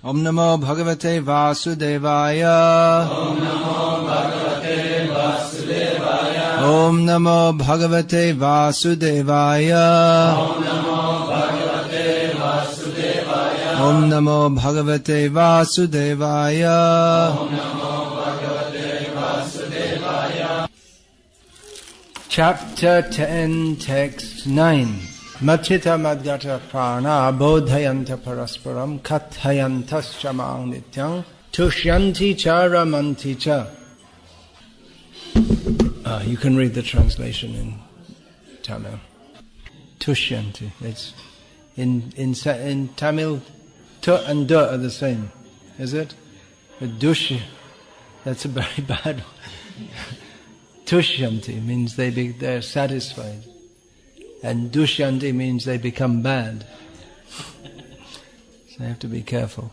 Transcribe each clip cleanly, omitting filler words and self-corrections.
Om Namo Bhagavate Vasudevaya. Om Namo Bhagavate Vasudevaya. Om Namo Bhagavate Vasudevaya. Om Namo Bhagavate Vasudevaya. Om Namo Bhagavate Vasudevaya. Om Namo Bhagavate Vasudevaya. Chapter 10, Text 9. Machita madgata prana bodhayanta parasparam kathayantascha mang nityang tushyanti cha ramanti cha. You can read the translation in Tamil. Tushyanti. It's in Tamil, tu and du are the same, is it? But dush, that's a very bad one. Tushyanti means they're satisfied. And dushyanti means they become bad. So I have to be careful.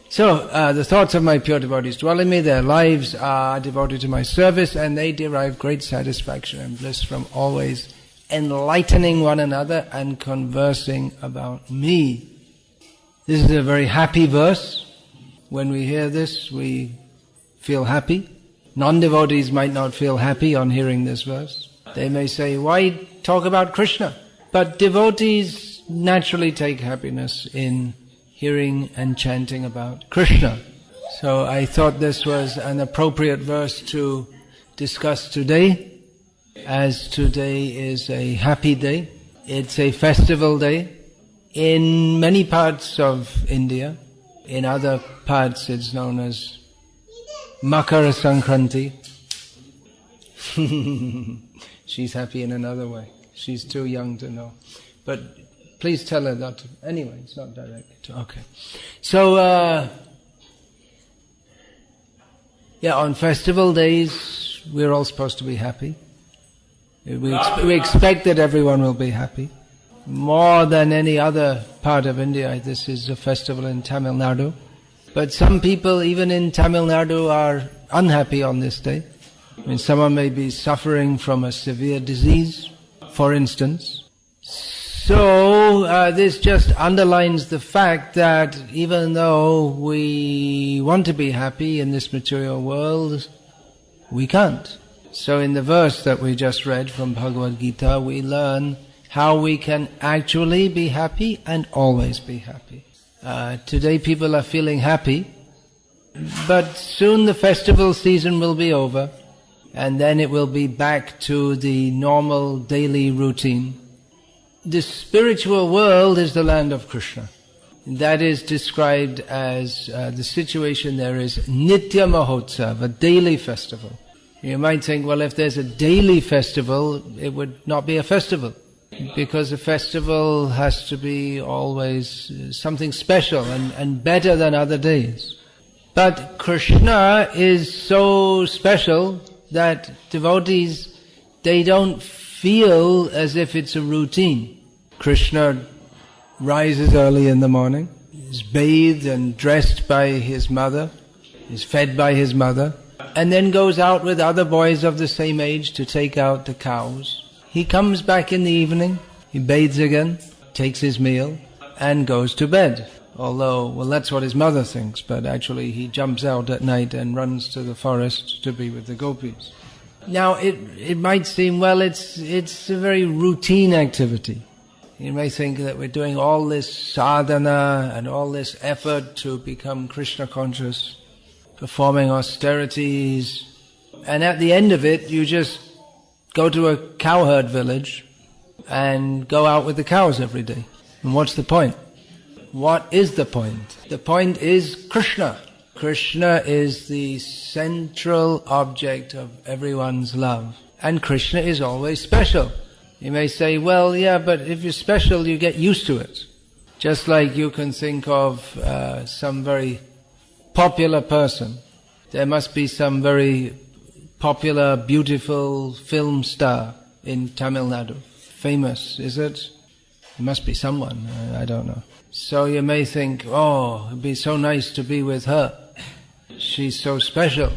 So, the thoughts of my pure devotees dwell in me, their lives are devoted to my service, and they derive great satisfaction and bliss from always enlightening one another and conversing about me. This is a very happy verse. When we hear this, we feel happy. Non-devotees might not feel happy on hearing this verse. They may say, why talk about Krishna? But devotees naturally take happiness in hearing and chanting about Krishna. So I thought this was an appropriate verse to discuss today, as today is a happy day. It's a festival day in many parts of India. In other parts it's known as Makara Sankranti. She's happy in another way. She's too young to know. But please tell her that. Anyway, it's not directly. Okay. So, on festival days, we're all supposed to be happy. We expect that everyone will be happy. More than any other part of India, this is a festival in Tamil Nadu. But some people, even in Tamil Nadu, are unhappy on this day. I mean, someone may be suffering from a severe disease, for instance. So, this just underlines the fact that even though we want to be happy in this material world, we can't. So in the verse that we just read from Bhagavad-gita, we learn how we can actually be happy and always be happy. Today people are feeling happy, but soon the festival season will be over. And then it will be back to the normal daily routine. The spiritual world is the land of Krishna. That is described as the situation there is Nitya Mahotsav, a daily festival. You might think, well, if there's a daily festival, it would not be a festival. Because a festival has to be always something special and better than other days. But Krishna is so special that devotees, they don't feel as if it's a routine. Krishna rises early in the morning, is bathed and dressed by his mother, is fed by his mother, and then goes out with other boys of the same age to take out the cows. He comes back in the evening, he bathes again, takes his meal, and goes to bed. Although, well, that's what his mother thinks, but actually he jumps out at night and runs to the forest to be with the gopis. Now, it might seem, well, it's a very routine activity. You may think that we're doing all this sadhana and all this effort to become Krishna conscious, performing austerities, and at the end of it, you just go to a cowherd village and go out with the cows every day. And what's the point? What is the point? The point is Krishna. Krishna is the central object of everyone's love. And Krishna is always special. You may say, well, yeah, but if you're special, you get used to it. Just like you can think of some very popular person. There must be some very popular, beautiful film star in Tamil Nadu. Famous, is it? It must be someone, I don't know. So you may think, oh, it'd be so nice to be with her. She's so special.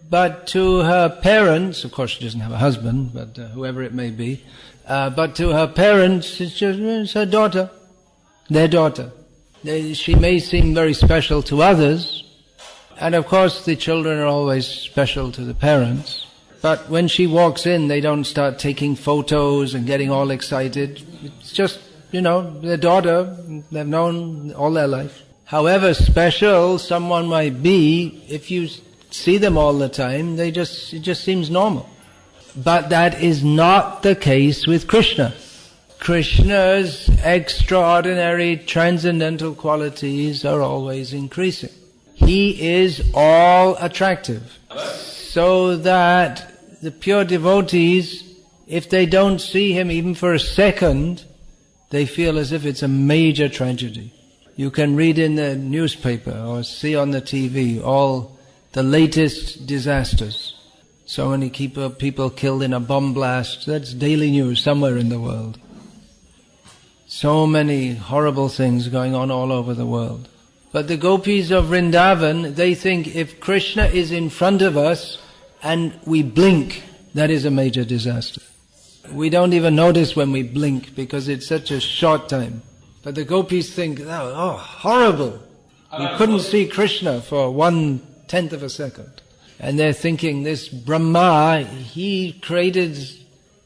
But to her parents, of course she doesn't have a husband, but whoever it may be, but to her parents, it's her daughter, their daughter. She may seem very special to others, and of course the children are always special to the parents. But when she walks in, they don't start taking photos and getting all excited. It's just, their daughter they've known all their life. However special someone might be, if you see them all the time, it just seems normal. But that is not the case with Krishna. Krishna's extraordinary transcendental qualities are always increasing. He is all attractive. So that the pure devotees, if they don't see him even for a second, they feel as if it's a major tragedy. You can read in the newspaper or see on the TV all the latest disasters. So many people killed in a bomb blast. That's daily news somewhere in the world. So many horrible things going on all over the world. But the gopis of Vrindavan, they think if Krishna is in front of us and we blink, that is a major disaster. We don't even notice when we blink because it's such a short time. But the gopis think, oh, horrible. We couldn't see Krishna for 1/10 of a second. And they're thinking, this Brahma, he created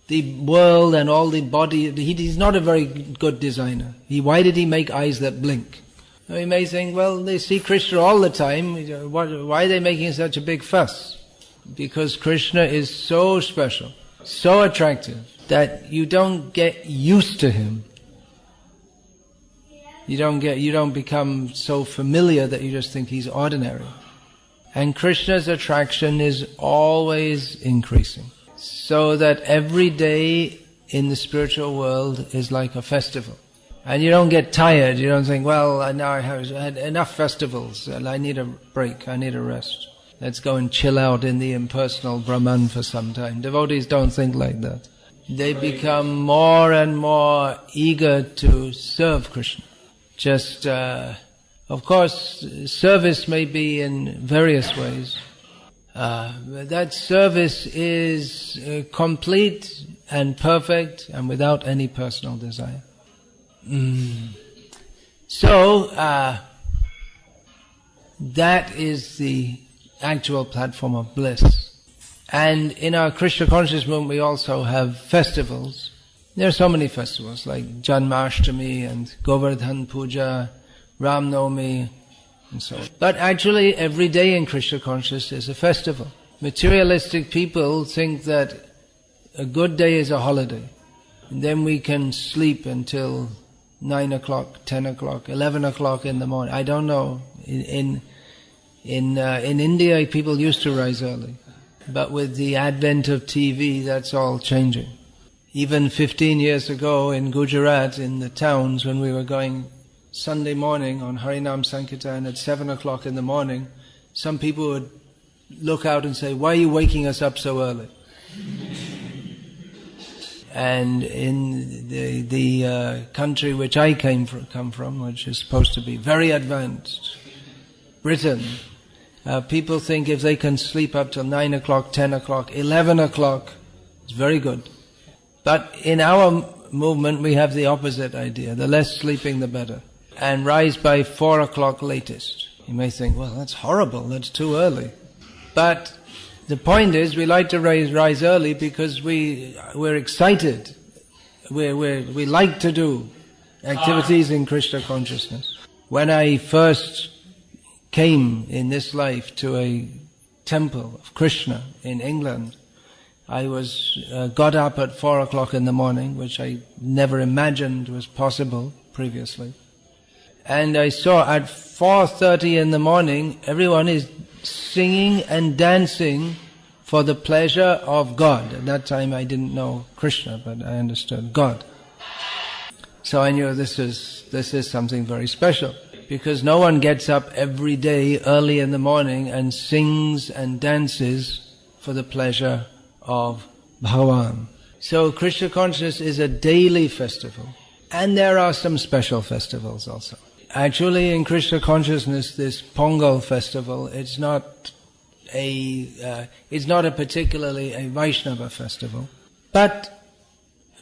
the world and all the body. He's not a very good designer. Why did he make eyes that blink? We may think, well, they see Krishna all the time. Why are they making such a big fuss? Because Krishna is so special, so attractive, that you don't get used to him. You don't become so familiar that you just think he's ordinary. And Krishna's attraction is always increasing. So that every day in the spiritual world is like a festival. And you don't get tired. You don't think, well, now I have had enough festivals and I need a break, I need a rest. Let's go and chill out in the impersonal Brahman for some time. Devotees don't think like that. They become more and more eager to serve Krishna. Just, of course, service may be in various ways. That service is complete and perfect and without any personal desire. So, that is the actual platform of bliss. And in our Krishna conscious movement we also have festivals. There are so many festivals like Janmashtami and Govardhan Puja, Ram Navami, and so on. But actually every day in Krishna consciousness is a festival. Materialistic people think that a good day is a holiday. And then we can sleep until 9 o'clock, 10 o'clock, 11 o'clock in the morning. I don't know. In India people used to rise early. But with the advent of TV, that's all changing. Even 15 years ago in Gujarat, in the towns, when we were going Sunday morning on Harinam Sankirtan at 7 o'clock in the morning, some people would look out and say, why are you waking us up so early? And in the country which I come from, which is supposed to be very advanced, Britain, people think if they can sleep up till 9 o'clock, 10 o'clock, 11 o'clock, it's very good. But in our movement we have the opposite idea. The less sleeping the better. And rise by 4 o'clock latest. You may think, well, that's horrible, that's too early. But the point is, we like to rise early because we're excited. We like to do activities in Krishna consciousness. When I first came in this life to a temple of Krishna in England, I got up at 4 o'clock in the morning, which I never imagined was possible previously. And I saw at 4:30 in the morning, everyone is singing and dancing for the pleasure of God. At that time I didn't know Krishna, but I understood God. So I knew this is something very special, because no one gets up every day early in the morning and sings and dances for the pleasure of Bhagavan. So Krishna consciousness is a daily festival. And there are some special festivals also. Actually in Krishna consciousness, this Pongal festival, it's not particularly a Vaishnava festival. But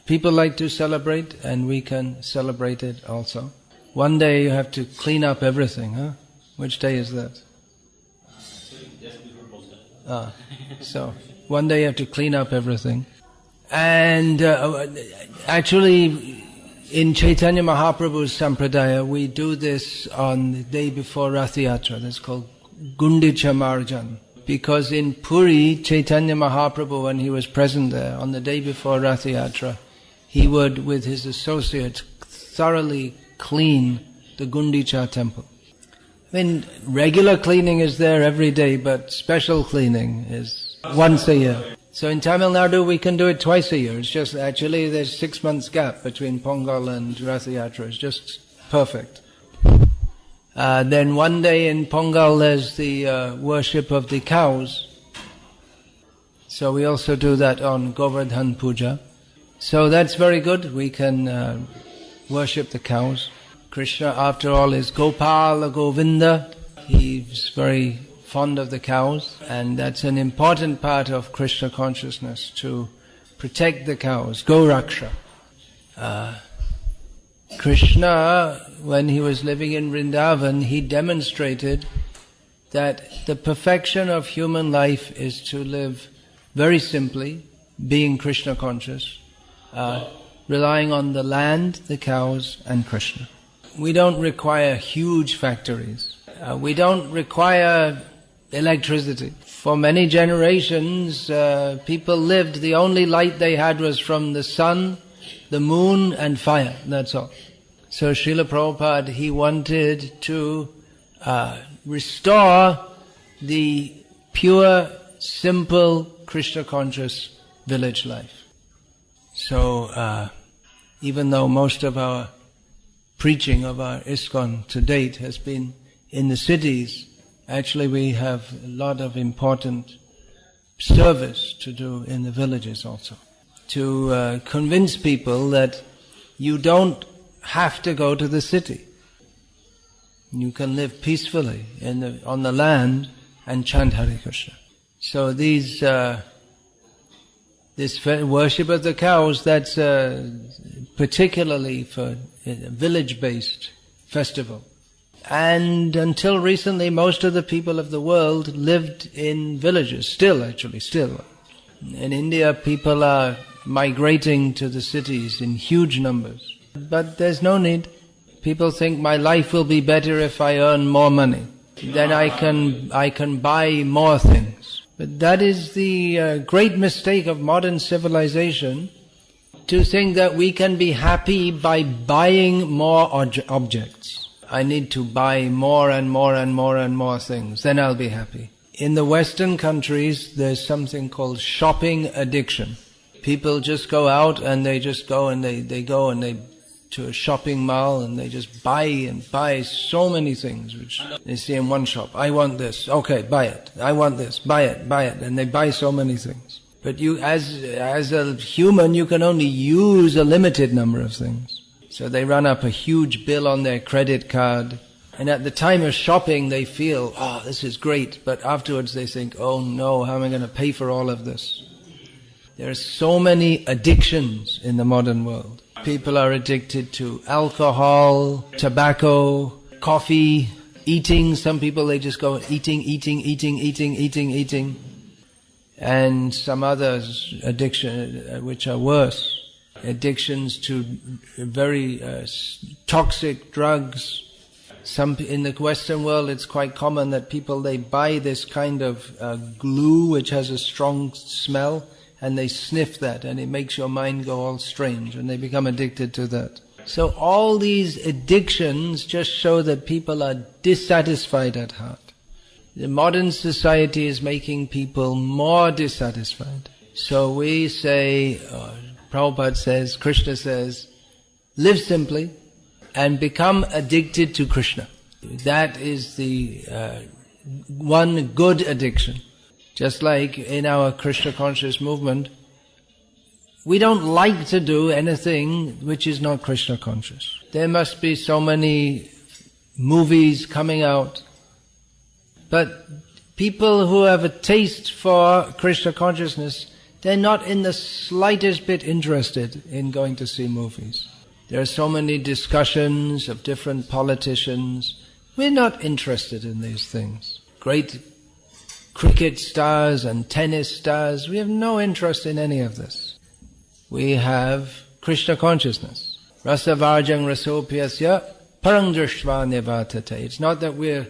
people like to celebrate, and we can celebrate it also. one day you have to clean up everything, huh? Which day is that? So one day you have to clean up everything. And actually in Chaitanya Mahaprabhu's Sampradaya we do this on the day before Rath Yatra. That's called Gundicha Marjan. Because in Puri, Chaitanya Mahaprabhu, when he was present there, on the day before Rath Yatra, he would, with his associates, thoroughly clean the Gundicha temple. I mean, regular cleaning is there every day, but special cleaning is once a year. So in Tamil Nadu we can do it twice a year. It's just, actually there's 6 months gap between Pongal and Rath Yatra. It's just perfect. Then one day in Pongal there's the worship of the cows. So we also do that on Govardhan Puja. So that's very good. We can worship the cows. Krishna, after all, is Gopala Govinda. He's very fond of the cows, and that's an important part of Krishna consciousness, to protect the cows. Goraksha. Krishna, when he was living in Vrindavan, he demonstrated that the perfection of human life is to live very simply, being Krishna conscious, relying on the land, the cows, and Krishna. We don't require huge factories. We don't require electricity. For many generations, people lived, the only light they had was from the sun, the moon, and fire. That's all. So Srila Prabhupada, he wanted to restore the pure, simple, Krishna-conscious village life. So even though most of our preaching of our ISKCON to date has been in the cities, actually we have a lot of important service to do in the villages also, to convince people that you don't have to go to the city. You can live peacefully on the land and chant Hare Krishna. So this worship of the cows, that's particularly for a village-based festival. And until recently, most of the people of the world lived in villages, still. In India, people are migrating to the cities in huge numbers. But there's no need. People think my life will be better if I earn more money. Then I can buy more things. But that is the great mistake of modern civilization, to think that we can be happy by buying more objects. I need to buy more and more and more and more things, then I'll be happy. In the Western countries, there's something called shopping addiction. People just go out and they just go and they go to a shopping mall and they just buy and buy so many things which they see in one shop. I want this, okay, buy it. I want this, buy it, and they buy so many things. But you, as a human, you can only use a limited number of things. So they run up a huge bill on their credit card, and at the time of shopping they feel, oh, this is great, but afterwards they think, oh no, how am I going to pay for all of this? There are so many addictions in the modern world. People are addicted to alcohol, tobacco, coffee, eating. Some people, they just go eating. And some others, addiction, which are worse. Addictions to very toxic drugs. In the Western world, it's quite common that people, they buy this kind of glue which has a strong smell, and they sniff that, and it makes your mind go all strange, and they become addicted to that. So all these addictions just show that people are dissatisfied at heart. The modern society is making people more dissatisfied. So we say, Prabhupada says, Krishna says, live simply and become addicted to Krishna. That is the one good addiction. Just like in our Krishna conscious movement, we don't like to do anything which is not Krishna conscious. There must be so many movies coming out, but people who have a taste for Krishna consciousness, they're not in the slightest bit interested in going to see movies. There are so many discussions of different politicians. We're not interested in these things. Great cricket stars and tennis stars, we have no interest in any of this. We have Krishna consciousness. Rasa varjang rasopyasya parang drishva nivartate. It's not that we're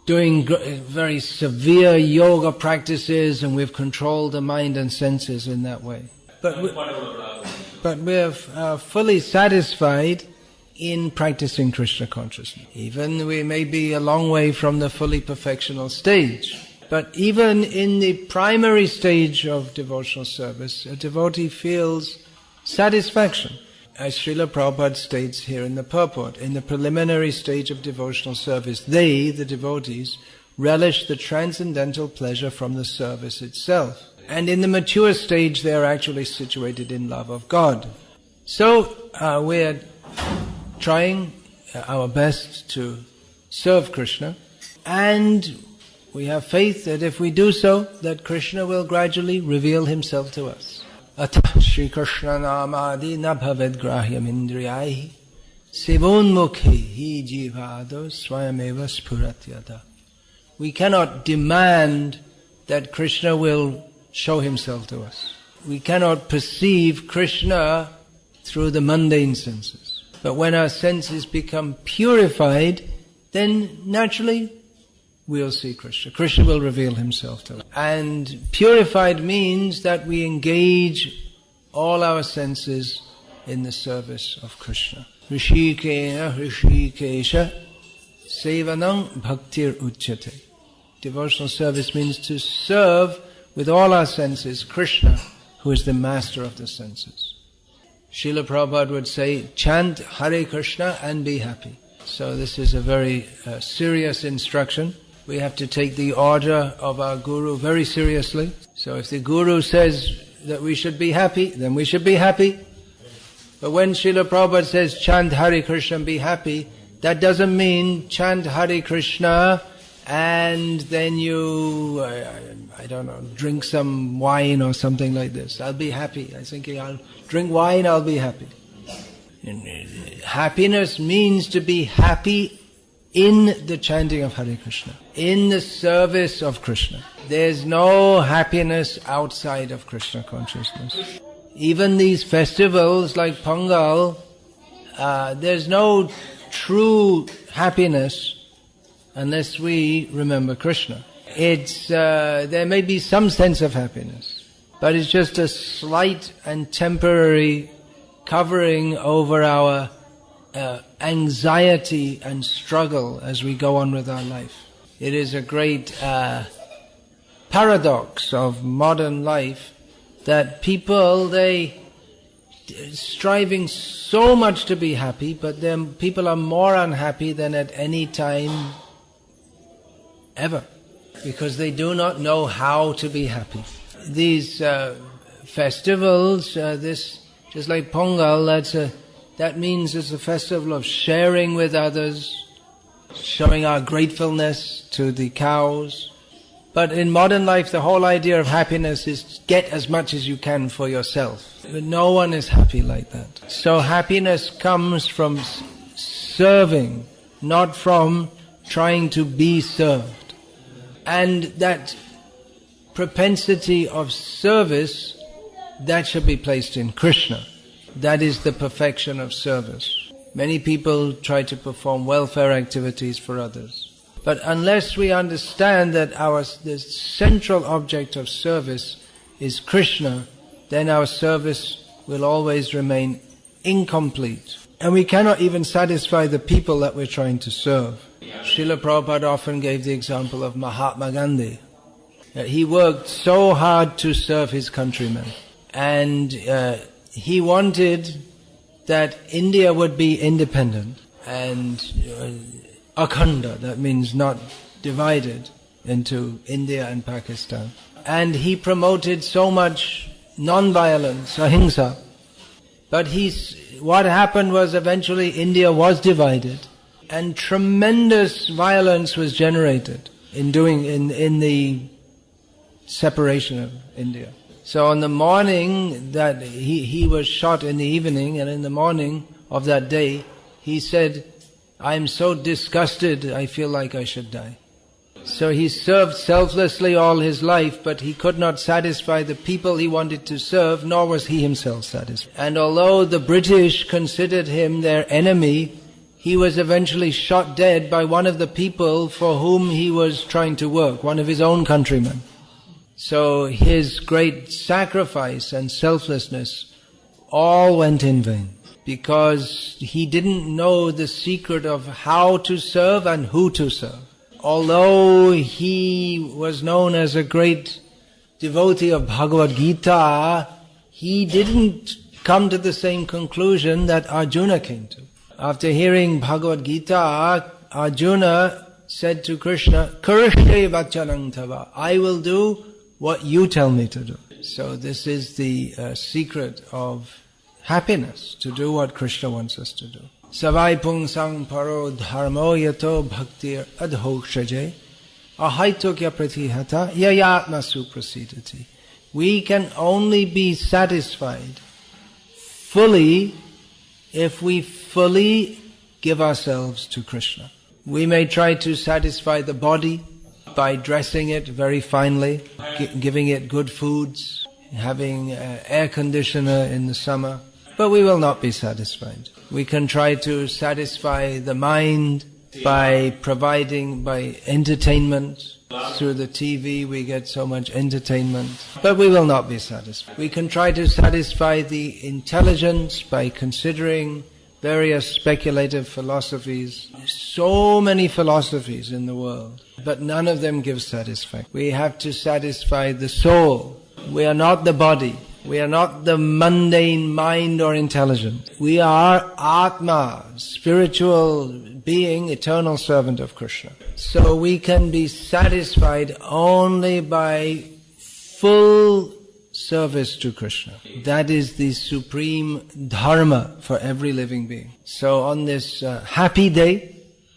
doing very severe yoga practices and we've controlled the mind and senses in that way. But we're fully satisfied in practicing Krishna consciousness. Even we may be a long way from the fully perfectional stage. But even in the primary stage of devotional service, a devotee feels satisfaction. As Srila Prabhupada states here in the purport, in the preliminary stage of devotional service, they, the devotees, relish the transcendental pleasure from the service itself. And in the mature stage, they are actually situated in love of God. So we're trying our best to serve Krishna, and we have faith that if we do so, that Krishna will gradually reveal himself to us. Atah Shri Krishna namadi na bhaved grahyam indriyahi sivonmukhi jivado swayameva spuratyata. We cannot demand that Krishna will show himself to us. We cannot perceive Krishna through the mundane senses. But when our senses become purified, then naturally we'll see Krishna. Krishna will reveal himself to us. And purified means that we engage all our senses in the service of Krishna. Rishikena Rishikesha Sevanam Bhaktir Uchyate. Devotional service means to serve with all our senses Krishna, who is the master of the senses. Srila Prabhupada would say, chant Hare Krishna and be happy. So this is a very serious instruction. We have to take the order of our Guru very seriously. So if the Guru says that we should be happy, then we should be happy. But when Srila Prabhupada says chant Hare Krishna and be happy, that doesn't mean chant Hare Krishna and then you, I don't know, drink some wine or something like this. I'll be happy. I think I'll drink wine, I'll be happy. Happiness means to be happy in the chanting of Hare Krishna, in the service of Krishna. There's no happiness outside of Krishna consciousness. Even these festivals like Pongal, there's no true happiness unless we remember Krishna. There may be some sense of happiness, but it's just a slight and temporary covering over our anxiety and struggle as we go on with our life. It is a great paradox of modern life that people, they striving so much to be happy, but then people are more unhappy than at any time ever, because they do not know how to be happy. These festivals, just like Pongal, that means it's a festival of sharing with others, showing our gratefulness to the cows. But in modern life, the whole idea of happiness is get as much as you can for yourself. But no one is happy like that. So happiness comes from serving, not from trying to be served. And that propensity of service, that should be placed in Krishna. That is the perfection of service. Many people try to perform welfare activities for others. But unless we understand that the central object of service is Krishna, then our service will always remain incomplete. And we cannot even satisfy the people that we're trying to serve. Srila Prabhupada often gave the example of Mahatma Gandhi. He worked so hard to serve his countrymen. And he wanted that India would be independent and akhanda, that means not divided into India and Pakistan. And he promoted so much non-violence, ahimsa. But what happened was eventually India was divided and tremendous violence was generated in the separation of India. So on the morning that he was shot in the evening, and in the morning of that day, he said, "I am so disgusted, I feel like I should die." So he served selflessly all his life, but he could not satisfy the people he wanted to serve, nor was he himself satisfied. And although the British considered him their enemy, he was eventually shot dead by one of the people for whom he was trying to work, one of his own countrymen. So his great sacrifice and selflessness all went in vain, because he didn't know the secret of how to serve and who to serve. Although he was known as a great devotee of Bhagavad-gita, he didn't come to the same conclusion that Arjuna came to. After hearing Bhagavad-gita, Arjuna said to Krishna, "Karishe vachanam tava," I will do what you tell me to do. So this is the secret of happiness, to do what Krishna wants us to do. Savai pungsang paro dharmo yato bhaktir adhokshaje ahaitokya pratihata yayatma suprasidati. We can only be satisfied fully if we fully give ourselves to Krishna. We may try to satisfy the body by dressing it very finely, giving it good foods, having air conditioner in the summer, but we will not be satisfied. We can try to satisfy the mind by entertainment. Through the TV we get so much entertainment, but we will not be satisfied. We can try to satisfy the intelligence by considering various speculative philosophies. So many philosophies in the world, but none of them give satisfaction. We have to satisfy the soul. We are not the body. We are not the mundane mind or intelligence. We are Atma, spiritual being, eternal servant of Krishna. So we can be satisfied only by full service to Krishna. That is the supreme dharma for every living being. So on this happy day,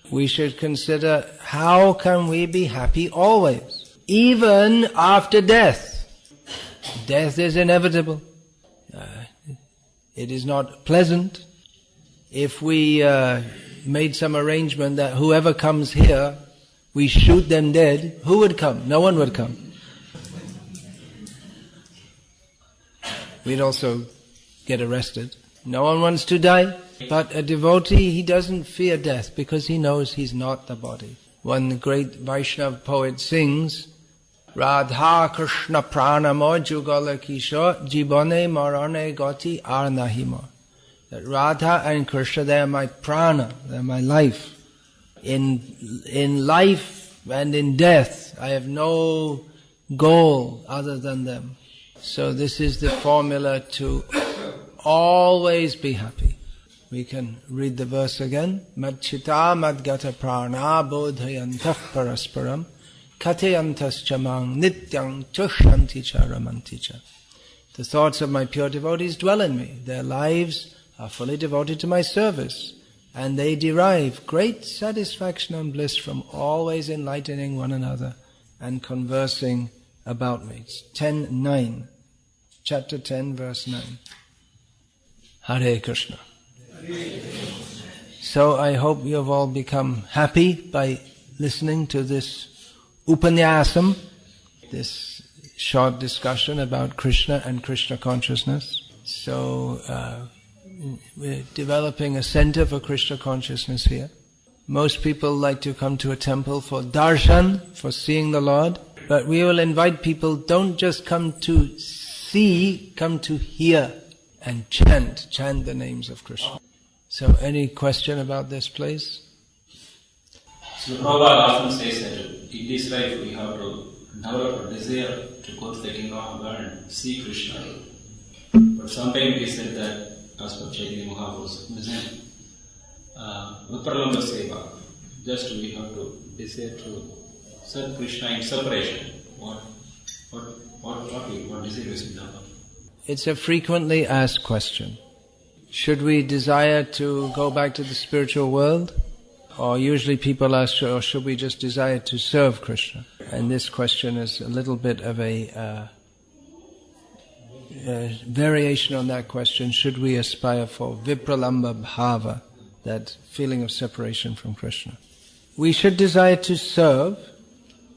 we should consider, how can we be happy always, even after death? Death is inevitable. It is not pleasant. If we made some arrangement that whoever comes here, we shoot them dead, who would come? No one would come. We'd also get arrested. No one wants to die. But a devotee, he doesn't fear death because he knows he's not the body. One great Vaishnava poet sings, Radha Krishna pranamo jugala kisho jibane marane gati ar nahimo. That Radha and Krishna, they are my prana, they are my life. In life and in death, I have no goal other than them. So this is the formula to always be happy. We can read the verse again. Madchita madgata prana bodhayantah parasparam Kateyantas chamang nityang chushanti cha ramanti cha. The thoughts of my pure devotees dwell in me. Their lives are fully devoted to my service, and they derive great satisfaction and bliss from always enlightening one another and conversing about me. It's 10:9, chapter 10, verse 9. Hare Krishna. So I hope you have all become happy by listening to this Upanyasam, this short discussion about Krishna and Krishna consciousness. So we're developing a center for Krishna consciousness here. Most people like to come to a temple for darshan, for seeing the Lord, but we will invite people, don't just come to see, come to hear and chant the names of Krishna. So any question about this place? So Prabhupada often says that in this life we have to develop a desire to go to the kingdom of God and see Krishna. But sometimes it is said that, as per Chaitanya Mahaprabhu's mission, Vipralamba Seva, just we have to desire to serve Krishna in separation. What desire is developed? It's a frequently asked question. Should we desire to go back to the spiritual world? Or usually people ask, or should we just desire to serve Krishna? And this question is a little bit of a variation on that question, should we aspire for vipralamba bhava, that feeling of separation from Krishna? We should desire to serve.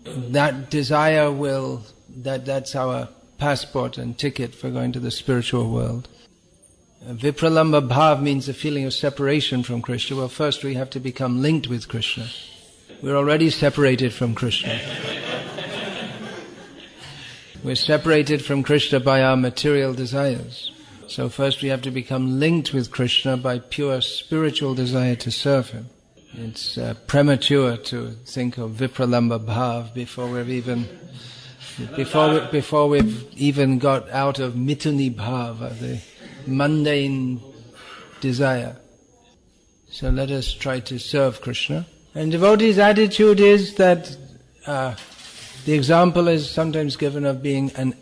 That desire that's our passport and ticket for going to the spiritual world. Vipralamba bhav means a feeling of separation from Krishna. Well, first we have to become linked with Krishna. We're already separated from Krishna. We're separated from Krishna by our material desires. So first we have to become linked with Krishna by pure spiritual desire to serve Him. It's premature to think of vipralamba bhav before we've even got out of mituni bhava, the mundane desire. So let us try to serve Krishna. And devotee's attitude is that the example is sometimes given of being an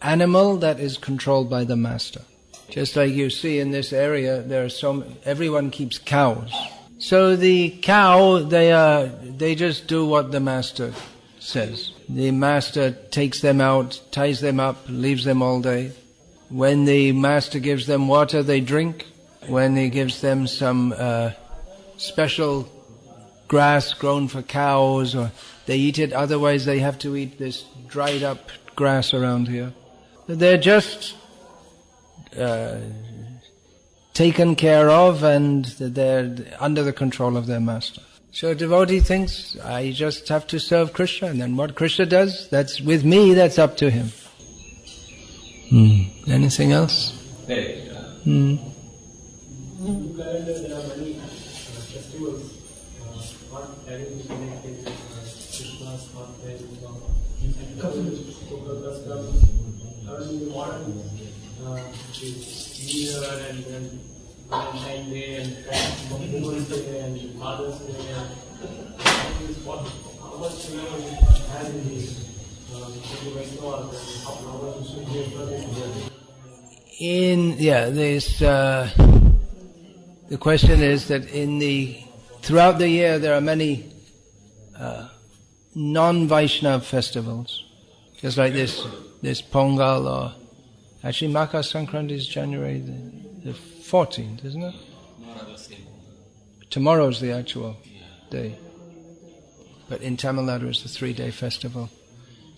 animal that is controlled by the master. Just like you see in this area, everyone keeps cows. So the cow, they just do what the master says. The master takes them out, ties them up, leaves them all day. When the master gives them water, they drink. When he gives them some special grass grown for cows, or they eat it, otherwise they have to eat this dried up grass around here. They're just taken care of, and they're under the control of their master. So a devotee thinks, I just have to serve Krishna, and then what Krishna does, that's with me, that's up to him. Anything else? In Uganda, there are many festivals not having to connect with Krishna's content or customs. In the modern New Year and then Valentine's Day and Women's Day and Father's Day and how much has in these the question is that throughout the year there are many non-Vaishnava festivals, just like this Pongal, or actually Makar Sankranti is January the 14th, isn't it? Tomorrow's the actual day, but in Tamil Nadu it's the 3-day festival.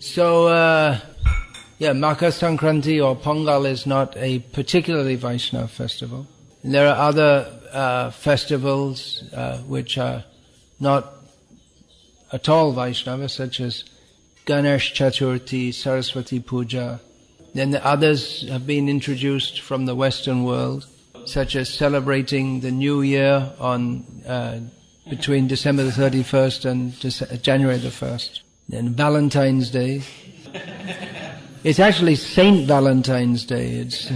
So, Makar Sankranti or Pongal is not a particularly Vaishnava festival. And there are other festivals which are not at all Vaishnava, such as Ganesh Chaturthi, Saraswati Puja. Then the others have been introduced from the Western world, such as celebrating the New Year on between December the 31st and January the 1st. Then Valentine's Day. It's actually Saint Valentine's Day. It's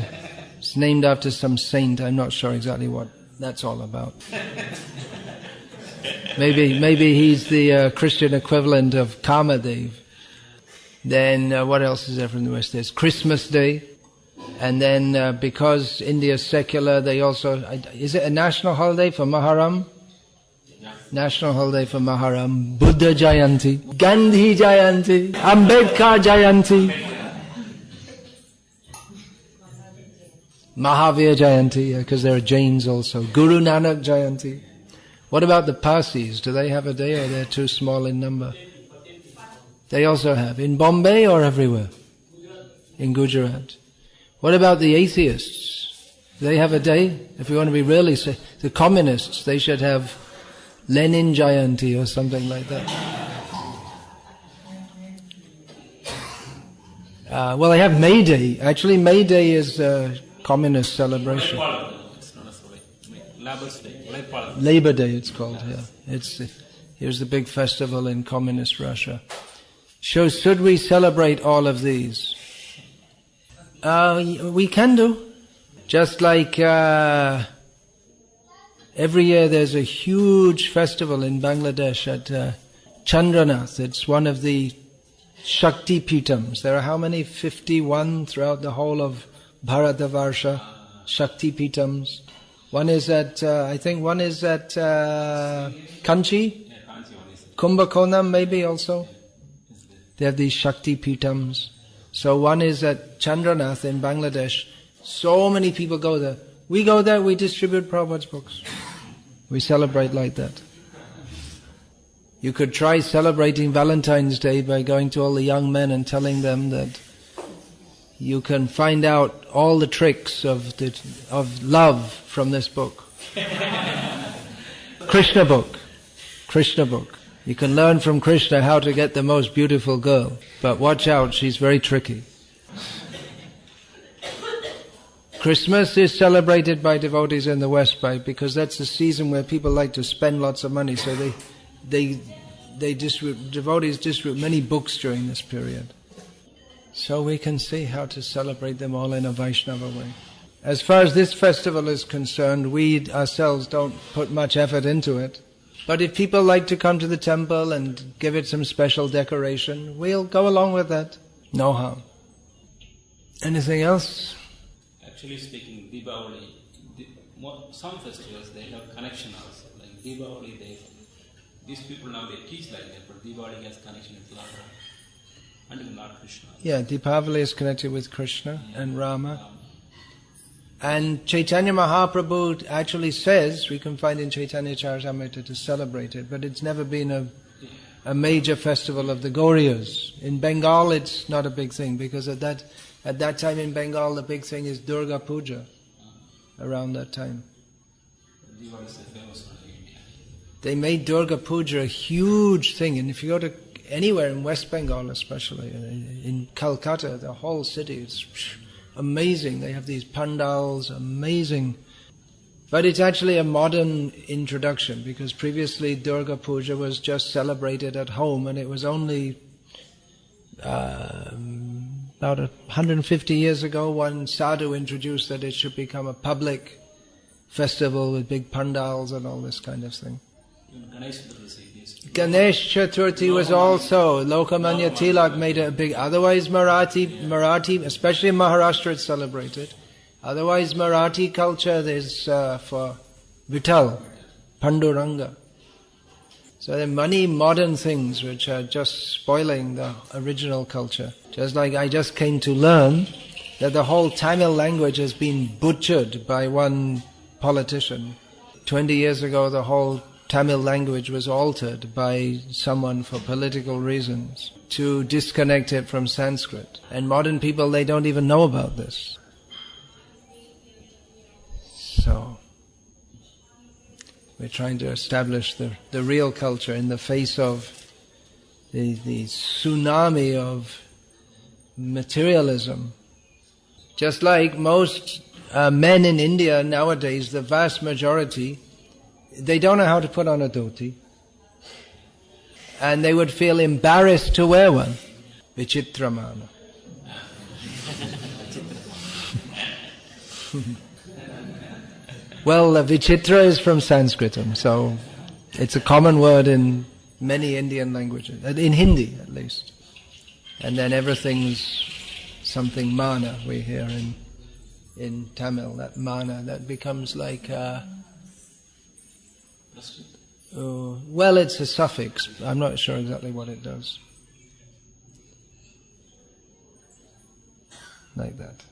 named after some saint. I'm not sure exactly what that's all about. Maybe he's the Christian equivalent of Kamadev. Then what else is there from the West? There's Christmas Day. And then because India's secular, they also... Is it a national holiday for Muharram? National holiday for Muharram, Buddha Jayanti, Gandhi Jayanti, Ambedkar Jayanti, Mahavir Jayanti, because there are Jains also, Guru Nanak Jayanti. What about the Parsis? Do they have a day, or they're too small in number? They also have. In Bombay or everywhere? In Gujarat. What about the atheists? Do they have a day? If we want to be really... The communists, they should have Lenin Jayanti or something like that. Well, they have May Day. Actually, May Day is a communist celebration. Labor Day, it's called. Yeah, here's the big festival in communist Russia. So, should we celebrate all of these? We can do. Just like every year there's a huge festival in Bangladesh at Chandranath. It's one of the Shakti Pitams. There are how many? 51 throughout the whole of Bharatavarsha, Shakti Pitams. One is at, I think one is at Kanchi, Kumbakonam maybe also. They have these Shakti Pitams. So one is at Chandranath in Bangladesh. So many people go there. We go there, we distribute Prabhupada's books. We celebrate like that. You could try celebrating Valentine's Day by going to all the young men and telling them that you can find out all the tricks of love from this book. Krishna book. Krishna book. You can learn from Krishna how to get the most beautiful girl. But watch out, she's very tricky. Christmas is celebrated by devotees in the West because that's the season where people like to spend lots of money. So devotees distribute many books during this period. So we can see how to celebrate them all in a Vaishnava way. As far as this festival is concerned, we ourselves don't put much effort into it. But if people like to come to the temple and give it some special decoration, we'll go along with that. No harm. Anything else? Actually speaking, Deepavali, some festivals they have connection also. Like Deepavali, these people now they teach like that, but Deepavali has connection with Lord and Lord Krishna. Yeah, Deepavali is connected with Krishna and Rama. And Chaitanya Mahaprabhu actually says, we can find in Chaitanya Charitamrita to celebrate it, but it's never been a major festival of the Gauriyas. In Bengal it's not a big thing, because at that time in Bengal the big thing is Durga Puja, around that time. They made Durga Puja a huge thing, and if you go to anywhere in West Bengal especially, in Calcutta, the whole city, it's amazing. They have these pandals, amazing. But it's actually a modern introduction, because previously Durga Puja was just celebrated at home, and it was only about 150 years ago one sadhu introduced that it should become a public festival with big pandals and all this kind of thing. Ganesh Chaturthi was also, Lokamanya Tilak made it a big, otherwise Marathi, especially in Maharashtra it's celebrated. Otherwise Marathi culture is for Vittal, Panduranga. So there are many modern things which are just spoiling the original culture. Just like I just came to learn that the whole Tamil language has been butchered by one politician. 20 years ago the whole Tamil language was altered by someone for political reasons to disconnect it from Sanskrit. And modern people, they don't even know about this. So, we're trying to establish the real culture in the face of the tsunami of materialism. Just like most men in India nowadays, the vast majority, they don't know how to put on a dhoti, and they would feel embarrassed to wear one. Vichitramana. Well, Vichitra is from Sanskritam, so it's a common word in many Indian languages, in Hindi at least. And then everything's something mana we hear in Tamil, that mana, that becomes like well, it's a suffix. I'm not sure exactly what it does. Like that.